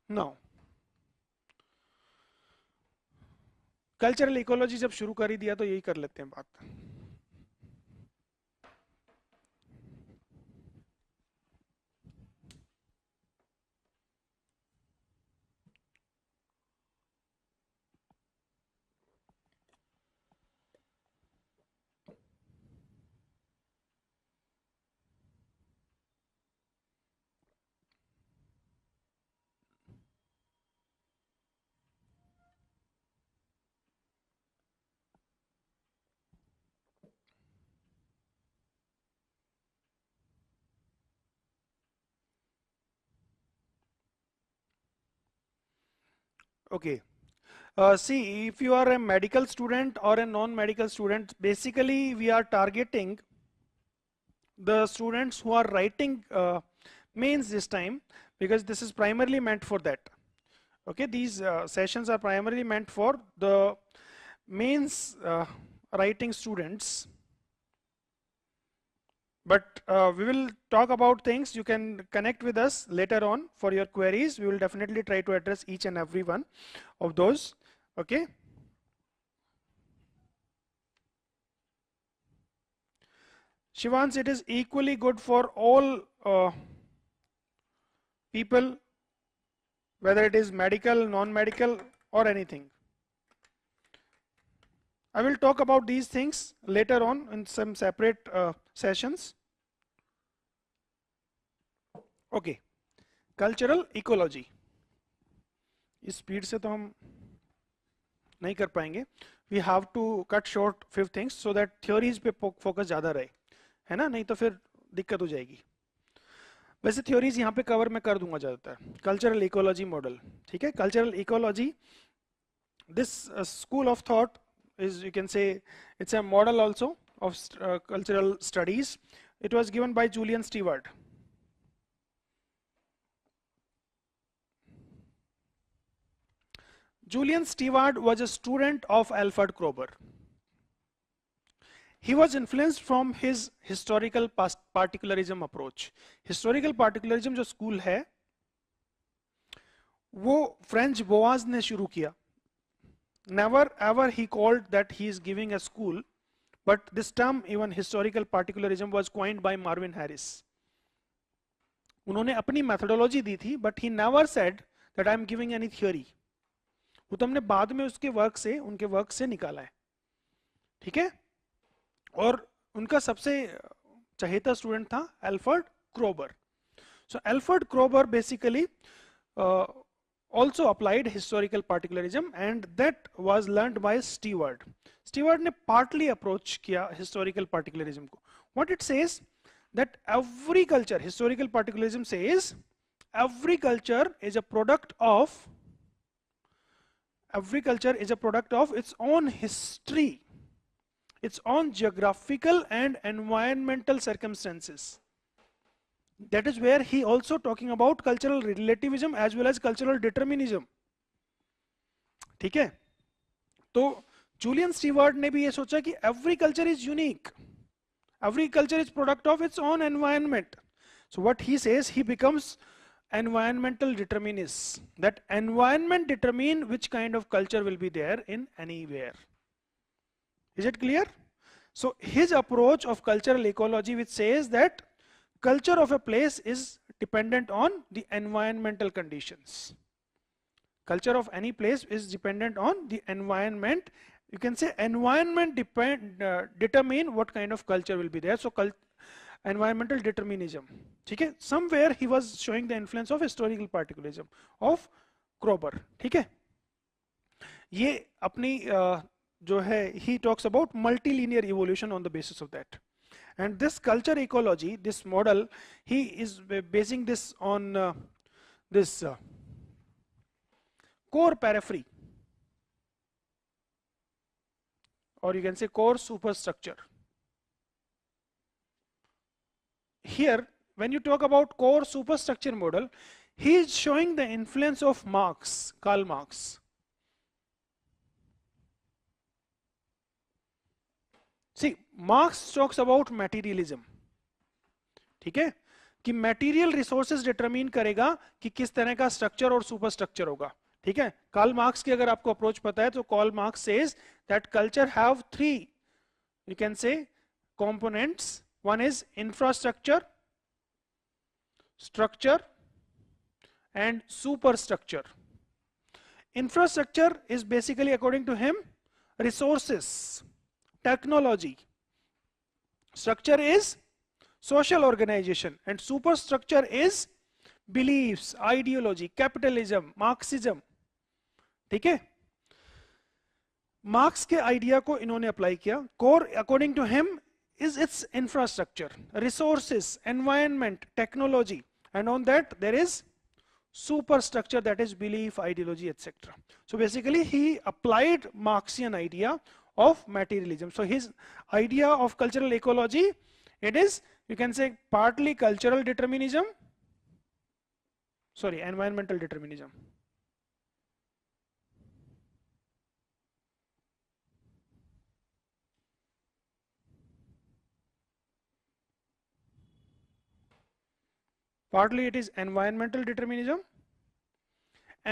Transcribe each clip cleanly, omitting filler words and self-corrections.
No, cultural ecology जब शुरू कर ही दिया तो यही कर लेते हैं बात। Okay. See, if you are a medical student or a non-medical student, basically we are targeting the students who are writing mains this time, because this is primarily meant for that. Okay, these sessions are primarily meant for the mains writing students. But we will talk about things. You can connect with us later on for your queries. We will definitely try to address each and every one of those. Okay. Shivans, it is equally good for all people, whether it is medical, non-medical, or anything. I will talk about these things later on in some separate sessions. Okay. Cultural ecology, इस speed से तो हम नहीं कर पाएंगे. We have to cut short few things so that theories पे focus ज़्यादा रहे, है ना, नहीं तो फिर दिक्कत हो जाएगी. वैसे थ्योरीज यहाँ पे कवर मैं कर दूंगा ज़्यादातर. कल्चरल इकोलॉजी मॉडल, ठीक है. Cultural ecology, this school of thought is, you can say, it's a model also of cultural studies. It was given by Julian Stewart. Julian Stewart was a student of Alfred Kroeber. He was influenced from his historical particularism approach. Historical particularism जो school है वो French Boaz ने शुरू किया. Never ever he called that he is giving a school, but this term, even historical particularism, was coined by Marvin Harris. उन्होंने अपनी methodology दी थी, but he never said that I am giving any theory. वो तो हमने बाद में उसके work से, उनके वर्क से निकाला है, ठीक है. और उनका सबसे चहेता स्टूडेंट था Alfred Kroeber. So Alfred Kroeber basically also applied historical particularism, and that was learned by Stewart. Stewart ने partly approach किया historical particularism को. What it says that every culture, historical particularism says every culture is a product of its own history, its own geographical and environmental circumstances. That is where he also talking about cultural relativism as well as cultural determinism. ठीक है. तो Julian Stewart ने भी ये सोचा कि every culture is unique, every culture is product of its own environment. So what he says, he becomes environmental determinist. That environment determine which kind of culture will be there in anywhere. Is it clear? So his approach of cultural ecology, which says that culture of a place is dependent on the environmental conditions. Culture of any place is dependent on the environment. You can say environment determine what kind of culture will be there. So environmental determinism, ठीक है. Somewhere he was showing the influence of historical particularism of Kroeber, ठीक है. ये अपनी जो है, he talks about multilinear evolution on the basis of that. And this culture ecology, this model, he is basing this on this core periphery, or you can say core superstructure. Here, when you talk about core superstructure model, he is showing the influence of Marx, Karl Marx. See, Marx talks about materialism, ठीक है, कि material resources determine करेगा कि किस तरह का structure और super structure होगा, ठीक है। कार्ल मार्क्स की अगर आपको अप्रोच पता है तो Karl Marx says that culture have three, you can say, components. One is infrastructure, structure and superstructure. Infrastructure is basically, according to him, resources, technology. Structure is social organization and superstructure is beliefs, ideology, capitalism, Marxism. ठीक है, marks के idea को इन्होंने apply किया. Core according to him is its infrastructure, resources, environment, technology, and on that there is superstructure, that is belief, ideology, etc. So basically he applied Marxian idea of materialism. So his idea of cultural ecology, it is, you can say, partly cultural determinism, sorry, environmental determinism. Partly it is environmental determinism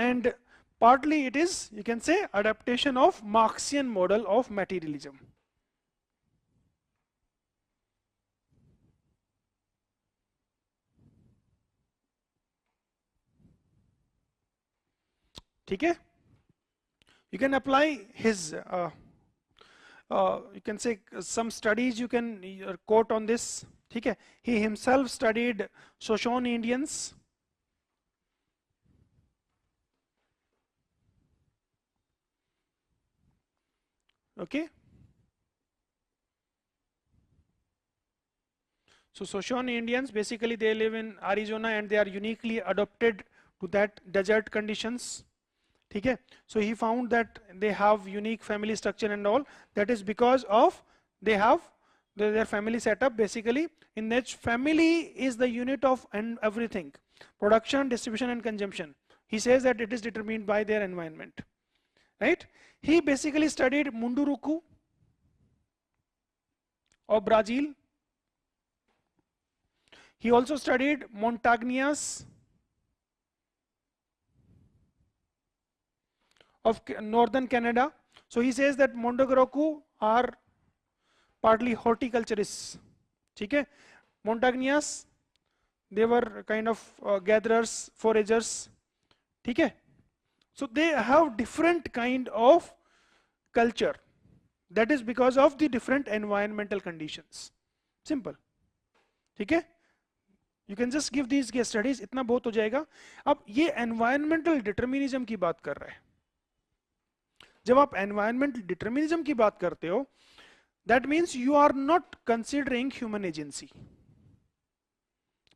and partly it is, you can say, adaptation of Marxian model of materialism. ठीक है, you can apply his you can say some studies you can quote on this. ठीक है, he himself studied Shoshone Indians. Okay, so Shoshone Indians, basically they live in Arizona and they are uniquely adapted to that desert conditions. ठीक है, so he found that they have unique family structure and all. That is because of they have their family setup, basically in which family is the unit of and everything, production, distribution and consumption. He says that it is determined by their environment, right? He basically studied Munduruku of Brazil. He also studied Montagnias of northern Canada. So he says that Mondogroku are partly horticulturists. ठीक है, Montagnias, they were kind of gatherers, foragers. ठीक है, so they have different kind of culture. That is because of the different environmental conditions. Simple. ठीक है, you can just give these case studies, इतना बहुत हो जाएगा. अब ये environmental determinism की बात कर रहे हैं. जब आप environmental determinism की बात करते हो, that means you are not considering human agency,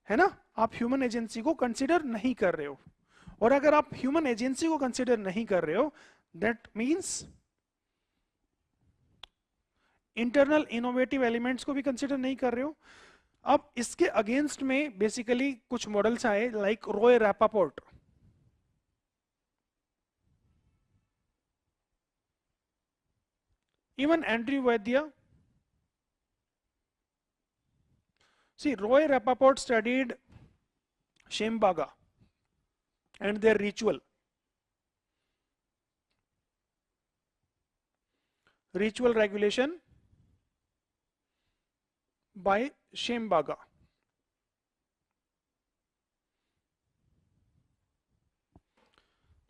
है ना? आप human agency को consider नहीं कर रहे हो. और अगर आप ह्यूमन एजेंसी को कंसिडर नहीं कर रहे हो, that means internal innovative elements को भी कंसिडर नहीं कर रहे हो. अब इसके अगेंस्ट में बेसिकली कुछ मॉडल्स आए, like Roy Rappaport. Even Andrew Vaidya. See, Roy Rappaport studied Tsembaga and their ritual regulation by Shembaga.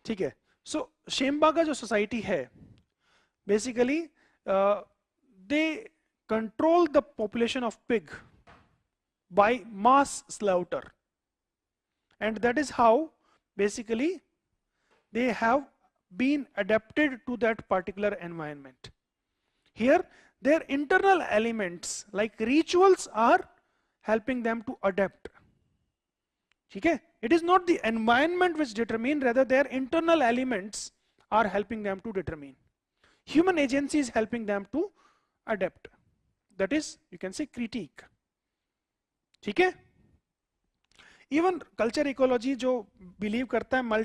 ठीक है, so Shembaga जो सोसाइटी है, basically they control the population of pig by mass slaughter, and that is how basically they have been adapted to that particular environment. Here their internal elements like rituals are helping them to adapt. ठीक है, it is not the environment which determine, rather their internal elements are helping them to determine. Human agency is helping them to adapt. That is, you can say, critique. ठीक है, even culture ecology जो believe करता है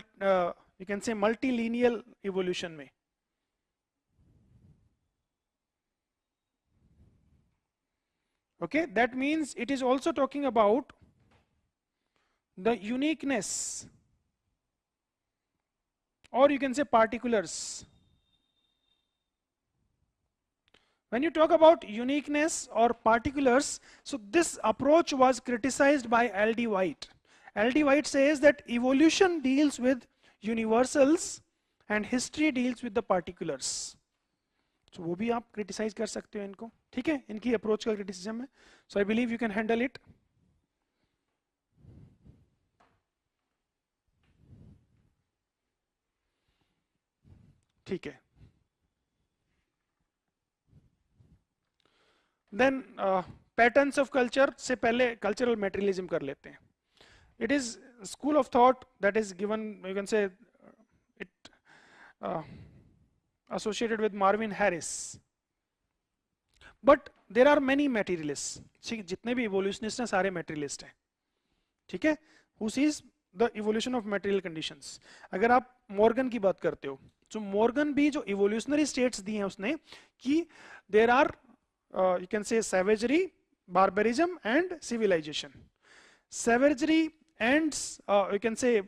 you can से मल्टीलिनियल evolution में. Okay, that means it is also talking about the uniqueness, or you can say particulars. When you talk about uniqueness or particulars, so this approach was criticized by L.D. White. L.D. White says that evolution deals with universals and history deals with the particulars. So वो भी आप criticize कर सकते हो इनको, ठीक है, इनकी approach का criticism है. So I believe you can handle it. ठीक है. Then patterns of culture से पहले cultural materialism कर लेते हैं. It is a school of thought that is given, you can say, it associated with Marvin Harris. But there are many materialists. जितने भी evolutionists हैं सारे materialist हैं, ठीक है? Who sees the evolution of material conditions. अगर आप Morgan की बात करते हो, तो मॉर्गन भी जो evolutionary states दी हैं उसने कि there are you can say savagery, barbarism and civilization. Savagery ends, you can say,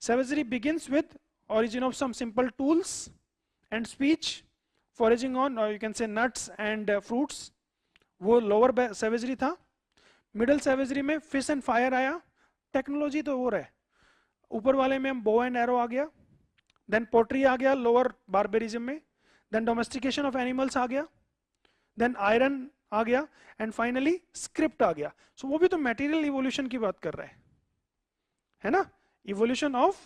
savagery begins with origin of some simple tools and speech, foraging on, you can say nuts and fruits. वो lower savagery था. Middle savagery में fish and fire आया. Technology तो और है. ऊपर वाले में हम bow and arrow आ गया. Then pottery आ गया lower barbarism में. Then domestication of animals आ गया. Then iron आ गया and finally script आ गया. So वो भी तो material evolution की बात कर रहा है ना? Evolution of,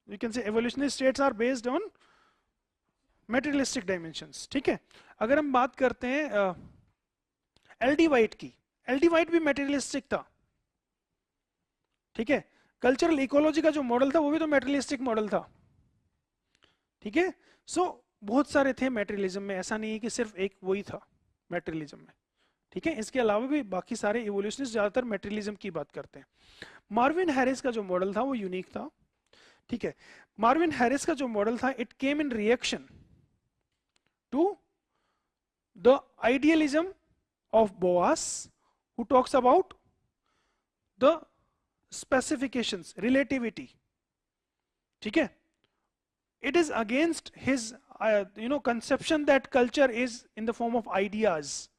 you can say evolutionary states are based on materialistic dimensions. ठीक है? अगर हम बात करते हैं एल.डी. वाइट की, एल.डी. वाइट भी materialistic था, ठीक है? कल्चरल इकोलॉजी का जो मॉडल था वो भी तो materialistic मॉडल था, ठीक है? सो बहुत सारे थे materialism में, ऐसा नहीं है कि सिर्फ एक वही था materialism में, ठीक है? इसके अलावा भी बाकी सारे evolutionists ज्यादातर materialism की बात करते हैं. मार्विन हैरिस का जो मॉडल था वो यूनिक था, ठीक है? मार्विन हैरिस का जो मॉडल था, it came in reaction to the idealism of Boas, who talks about the specifications, relativity, ठीक है? It is against his conception that culture is in the form of ideas.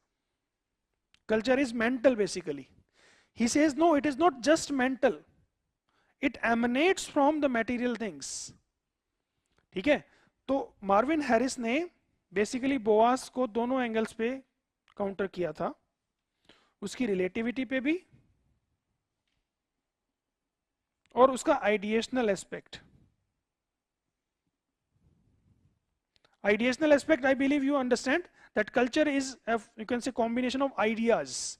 Culture is mental basically. He says no, it is not just mental. It emanates from the material things. ठीक है? तो Marvin Harris ने basically Boaz को दोनों angles पे counter किया था, उसकी रिलेटिविटी पे भी और उसका आइडिएशनल aspect. Ideational aspect, I believe you understand that culture is, you can say, combination of ideas,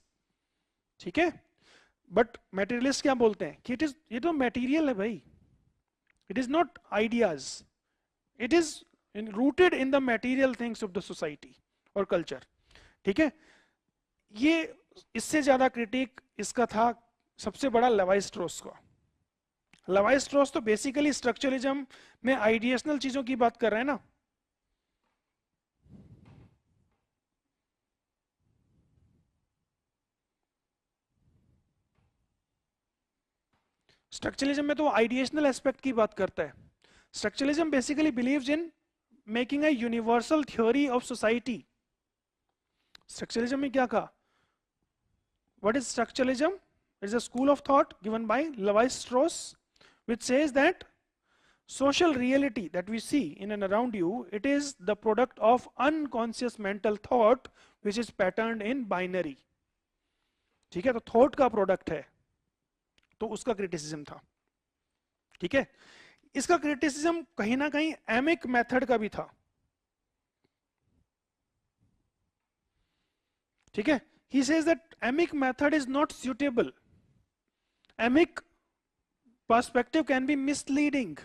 ठीक है? But materialist क्या बोलते हैं कि ये तो material है भाई. It is not ideas. It is rooted in the material things of the society or culture, ठीक है? ये इससे ज्यादा क्रिटिक इसका था सबसे बड़ा लेवाई स्ट्रॉस का. लेवाई स्ट्रॉस तो बेसिकली स्ट्रक्चरलिज्म में आइडिएशनल चीजों की बात कर रहे हैं ना. स्ट्रक्चरलिज्म में तो आइडिएशनल एस्पेक्ट की बात करता है. Structuralism basically believes in making a universal theory of society. Structuralism में क्या कहा? What is structuralism? It is a school of thought given by Levi Strauss which says that social reality that we see in and around you, it is the product of unconscious mental thought which is patterned in binary. ठीक है? तो thought का product है, तो उसका criticism था, ठीक है? इसका क्रिटिसिज्म कहीं ना कहीं एमिक मेथड का भी था, ठीक है? He says that amic method is not suitable. Amic perspective can be misleading.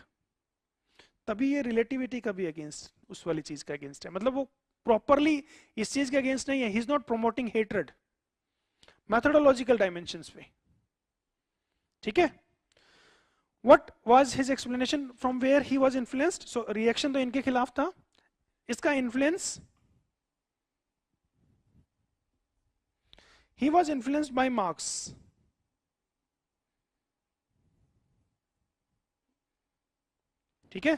तभी ये रिलेटिविटी का भी अगेंस्ट, उस वाली चीज का अगेंस्ट है. मतलब वो प्रॉपरली इस चीज के अगेंस्ट नहीं है. He is not promoting hatred methodological dimensions पे, ठीक है? What was his explanation from where he was influenced? So reaction तो इनके खिलाफ था. इसका influence, he was influenced by Marx. ठीक है,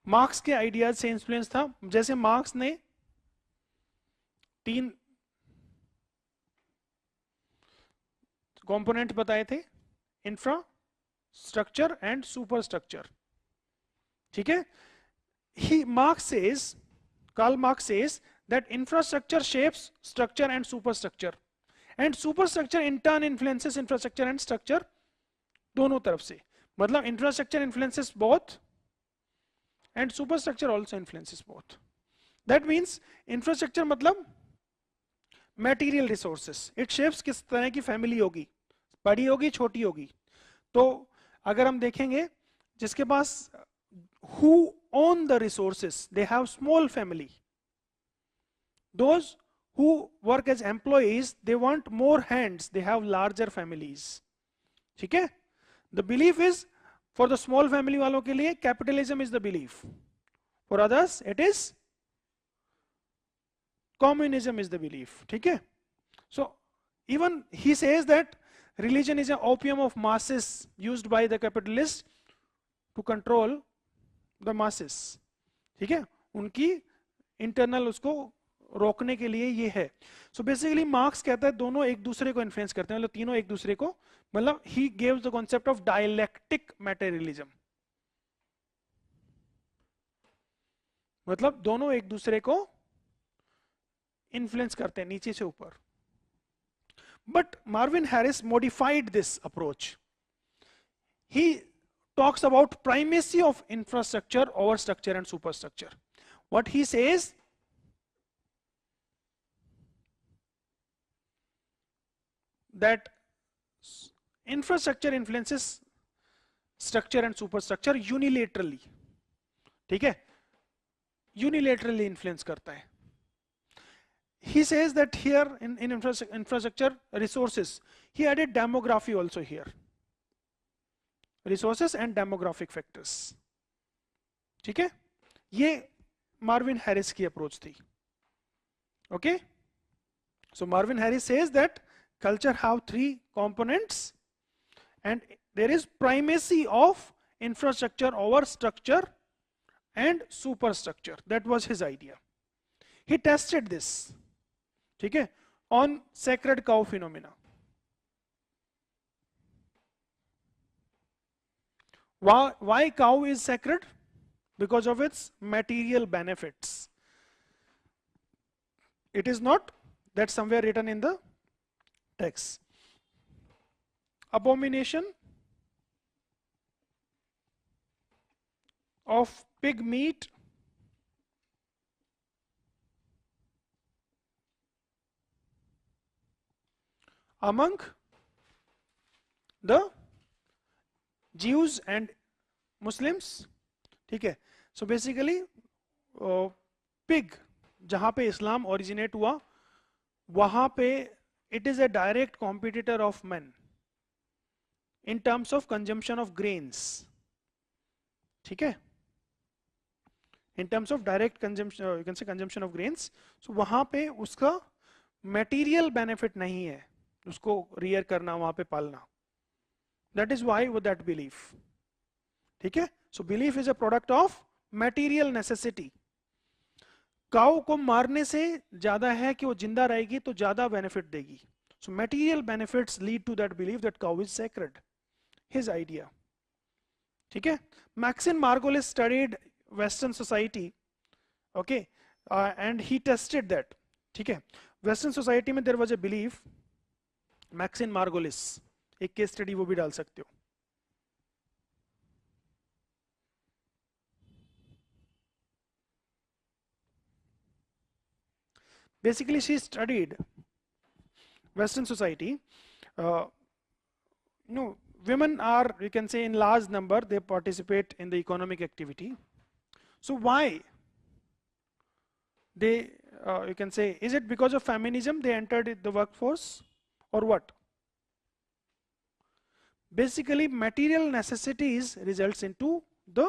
मार्क्स के आइडियाज से इन्फ्लुएंस था। जैसे मार्क्स ने 3 कंपोनेंट बताए थे, इंफ्रास्ट्रक्चर एंड सुपरस्ट्रक्चर, ठीक है। Karl Marx says that infrastructure shapes structure and superstructure, and superstructure in turn influences infrastructure and structure, दोनों तरफ से। मतलब infrastructure influences both and superstructure also influences both. That means infrastructure मतलब material resources, it shapes किस तरह की family होगी, बड़ी होगी छोटी होगी। तो अगर हम देखेंगे जिसके पास who own the resources, they have small family. Those who work as employees, they want more hands, they have larger families. ठीक है? The belief is for the small family वालों के लिए capitalism is the belief. For others it is communism is the belief. ठीक है? So even he says that religion is an opium of masses used by the capitalists to control the masses. ठीक है, उनकी internal उसको रोकने के लिए ये है। सो बेसिकली मार्क्स कहता है दोनों एक दूसरे को इन्फ्लुएंस करते हैं, मतलब तीनों एक दूसरे को, मतलब he gives the concept of dialectic materialism, मतलब दोनों एक दूसरे को इन्फ्लुएंस करते हैं नीचे से ऊपर। But Marvin Harris modified this approach. He talks about primacy of infrastructure over structure and superstructure. What he says, that infrastructure influences structure and superstructure unilaterally. ठीक है, unilaterally influence करता है। He says that here in infrastructure resources, he added demography also here. Resources and demographic factors, ठीक है, ये Marvin Harris की approach थी। Okay, so Marvin Harris says that culture have 3 components and there is primacy of infrastructure over structure and superstructure. That was his idea. He tested this, ठीक है, on sacred cow phenomena. Why cow is sacred? Because of its material benefits. It is not that somewhere written in the text. Abomination of pig meat among the Jews and Muslims, ठीक है। So basically pig जहां पे इस्लाम originate हुआ वहां पे it is a direct competitor of man in terms of consumption of grains, ठीक है, in terms of direct consumption, you can say consumption of grains. So वहां पे उसका मटेरियल बेनिफिट नहीं है उसको रियर करना, वहां पे पालना। That is why with that belief, ठीक है। So belief is a product of material necessity. काऊ को मारने से ज्यादा है कि वो जिंदा रहेगी तो ज्यादा बेनिफिट देगी। So material benefits lead to that belief that cow is sacred. His idea, ठीक है। Maxine Margolis studied Western society, okay, and he tested that, ठीक है। Western society में there was a belief, Maxine Margolis, एक case study वो भी डाल सकते हो। Basically she studied Western society. Women are, you can say, in large number they participate in the economic activity. So why they, you can say, is it because of feminism they entered the workforce or what? Basically material necessities results into the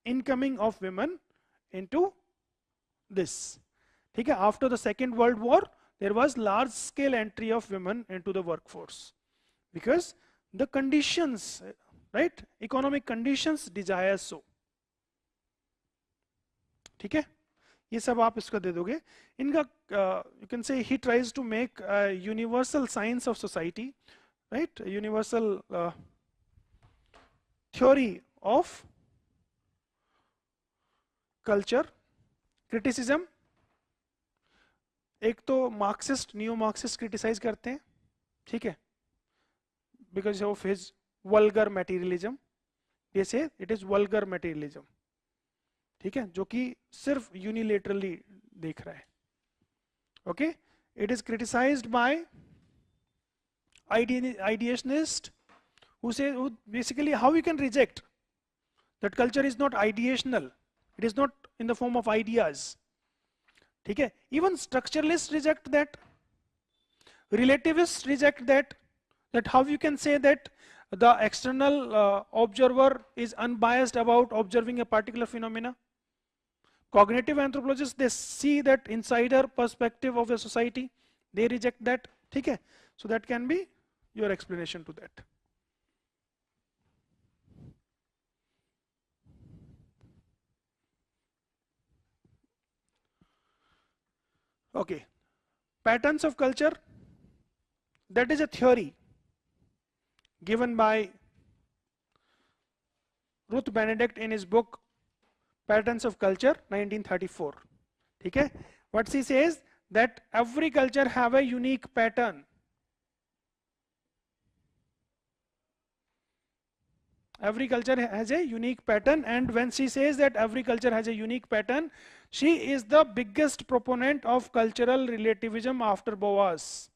incoming of women into this, ठीक है। After the Second World War there was large scale entry of women into the workforce because the conditions, right, economic conditions desire so, ठीक है, ये सब आप इसको दे दोगे। इनका you can say he tries to make universal science of society, right, universal theory of culture criticism. एक तो मार्क्सिस्ट, न्यू मार्क्सिस्ट क्रिटिसाइज करते हैं, ठीक है, because of his vulgar materialism, ये से इट इज वल्गर मटेरियलिज्म, ठीक है, जो कि सिर्फ यूनिलेटरली देख रहा है। Okay, it is criticised by ideationist who say, who basically how you can reject that culture is not ideational, it is not in the form of ideas, ठीक है। even structuralists reject that, relativists reject that, that how you can say that the external observer is unbiased about observing a particular phenomena. Cognitive anthropologists, they see that insider perspective of a society, they reject that, ठीक है। so that can be your explanation to that. Okay, patterns of culture, that is a theory given by Ruth Benedict in his book Patterns of Culture 1934, ठीक है। what she says that every culture have a unique pattern, every culture has a unique pattern, and when she says that every culture has a unique pattern, she is the biggest proponent of cultural relativism after Boas.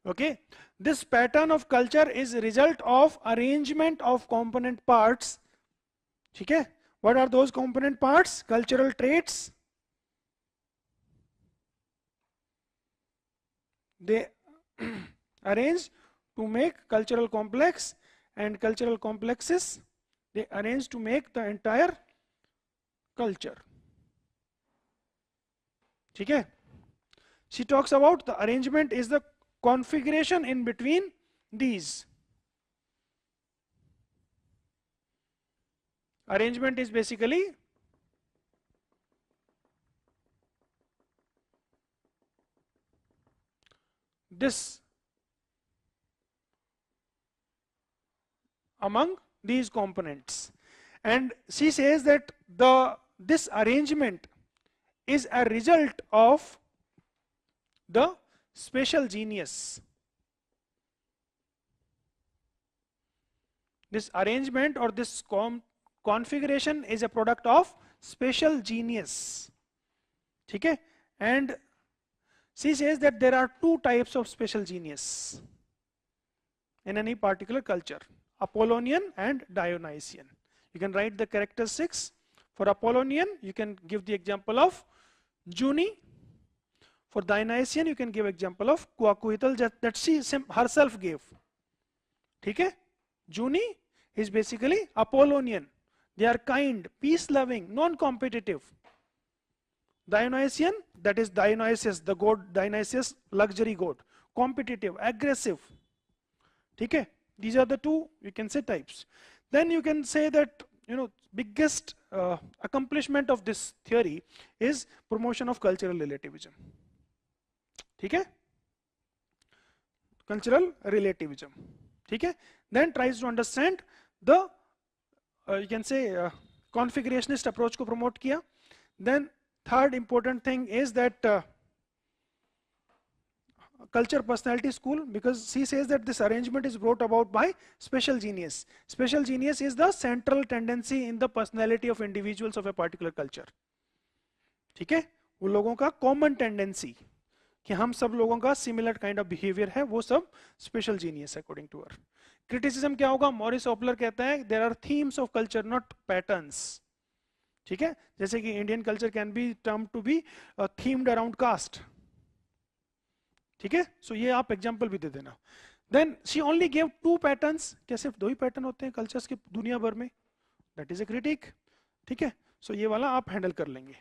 Okay, this pattern of culture is a result of arrangement of component parts, ठीक है। what are those component parts? cultural traits, they arrange to make cultural complex, and cultural complexes they arrange to make the entire culture, ठीक है। she talks about the arrangement is the configuration in between these. Arrangement is basically this among these components, and she says that this arrangement is a result of the spatial genius. This arrangement or this configuration is a product of spatial genius, ठीक है। and she says that there are two types of spatial genius in any particular culture, Apollonian and Dionysian. You can write the characteristics. For Apollonian, you can give the example of Juni. For Dionysian, you can give example of Quaquitl that she herself gave, ठीक है। Juni is basically Apollonian. They are kind, peace-loving, non-competitive. Dionysian, that is Dionysius, the god Dionysius, luxury god, competitive, aggressive, ठीक है। These are the two, you can say, types. Then you can say that, you know, biggest accomplishment of this theory is promotion of cultural relativism, ठीक है, cultural relativism, ठीक है। Then tries to understand the you can say configurationist approach को promote किया. Then third important thing is that culture personality school, because she says that this arrangement is brought about by special genius. Special genius is the central tendency in the personality of individuals of a particular culture, ठीक है। वो लोगों का common tendency कि हम सब लोगों का similar kind of behavior है, वो सब special genius according to her. Criticism क्या होगा? मॉरिस ऑपलर कहता है there are themes of culture not patterns, ठीक है। जैसे कि Indian culture can be term to be themed around caste, ठीक है। सो ये आप एग्जांपल भी दे देना. Then she only give 2 patterns. क्या सिर्फ 2 ही पैटर्न होते हैं कल्चर्स के दुनिया भर में? दैट इज ए क्रिटिक, ठीक है. सो ये वाला आप हैंडल कर लेंगे.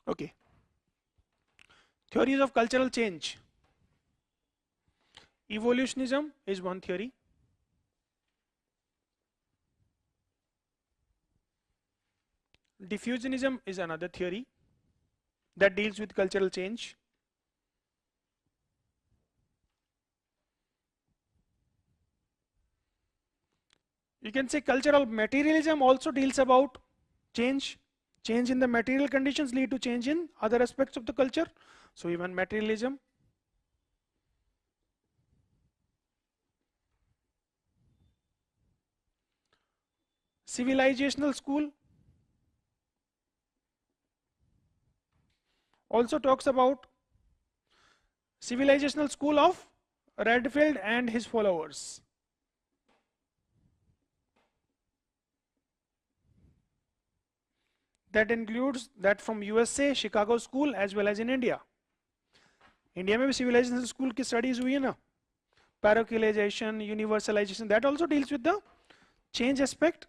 Okay. Theories of cultural change. Evolutionism is one theory. Diffusionism is another theory that deals with cultural change. You can say cultural materialism also deals about change. Change in the material conditions lead to change in other aspects of the culture. So even materialism. Civilizational school also talks about civilizational school of Redfield and his followers. That includes that from USA, Chicago school as well as in India. India में भी civilization school की studies हुई है ना, parochialization, universalization, that also deals with the change aspect,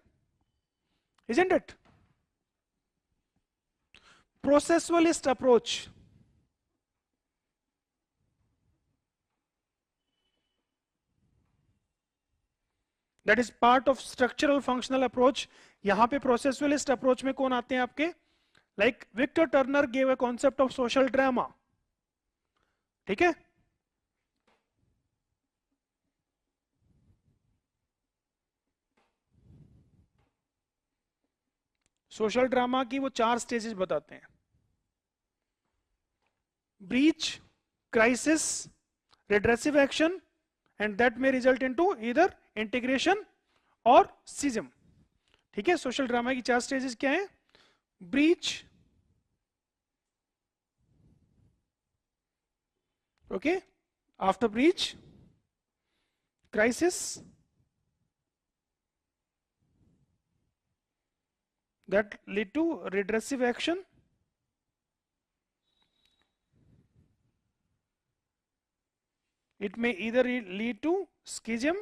isn't it? Processualist approach. That is part of structural functional approach. यहाँ पे processualist approach में कौन आते हैं आपके? Like Victor Turner gave a concept of social drama. ठीक है? Social drama की वो 4 स्टेजेस बताते हैं: breach, crisis, redressive action, and that may result into either integration or schism. ठीक है, सोशल ड्रामा की 4 स्टेजेस क्या है? Breach, okay, after breach, crisis, that lead to redressive action, it may either lead to schism,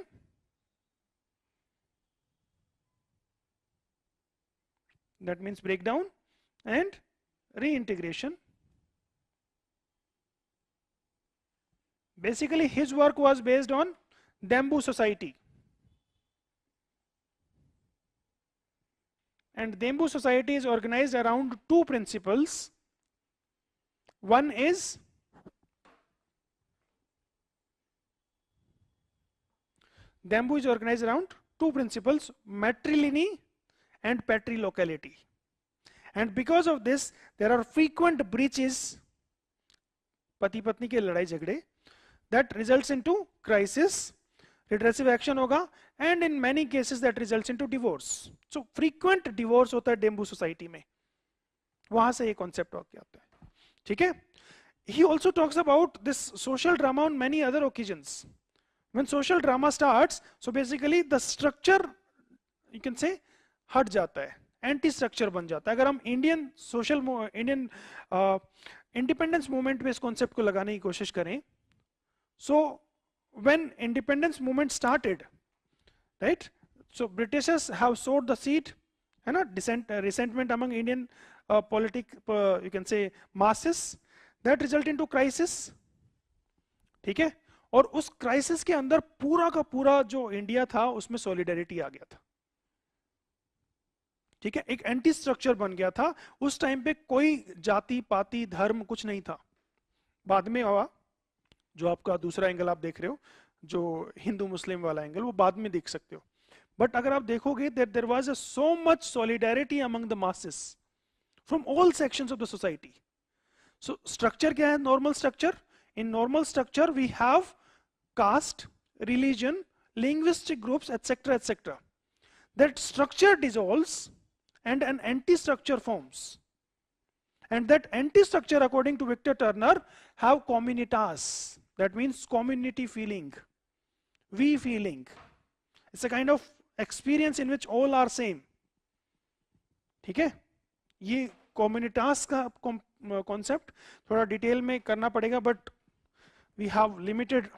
that means breakdown, and reintegration. Basically his work was based on Dembu Society, and Dembu Society is organized around 2 principles. One is Dembu is organized around 2 principles: matrilineal and patrilocality. And because of this there are frequent breaches, पति पत्नी के लड़ाई झगड़े, that results into crisis, redressive action होगा, and in many cases that results into divorce. So frequent divorce होता है डेम्बू society में, वहां से ये कॉन्सेप्ट आता है. ठीक है. He also talks about this social drama on many other occasions. When social drama starts, so basically the structure you can say हट जाता है, एंटी स्ट्रक्चर बन जाता है. अगर हम इंडियन इंडिपेंडेंस मूवमेंट पे इस कॉन्सेप्ट को लगाने की कोशिश करें, so when independence movement started, right, so Britishers have sowed the seed, है ना, resentment among Indian you can say masses, that result into crisis. ठीक है. और उस क्राइसिस के अंदर पूरा का पूरा जो इंडिया था उसमें सॉलिडेरिटी आ गया था. ठीक है, एक एंटी स्ट्रक्चर बन गया था. उस टाइम पे कोई जाति पाति धर्म कुछ नहीं था. बाद में हुआ, जो आपका दूसरा एंगल आप देख रहे हो, जो हिंदू मुस्लिम वाला एंगल, वो बाद में देख सकते हो. बट अगर आप देखोगे that there was so much solidarity among the masses from all sections of the society. So structure क्या है? Normal structure. In normal structure we have caste, religion, linguistic groups etcetera etcetera. That structure dissolves and an anti-structure forms, and that anti-structure according to Victor Turner have communitas, that means community feeling, we feeling. It's a kind of experience in which all are same. ठीक है. ये communitas का concept थोड़ा detail में करना पड़ेगा, but we have limited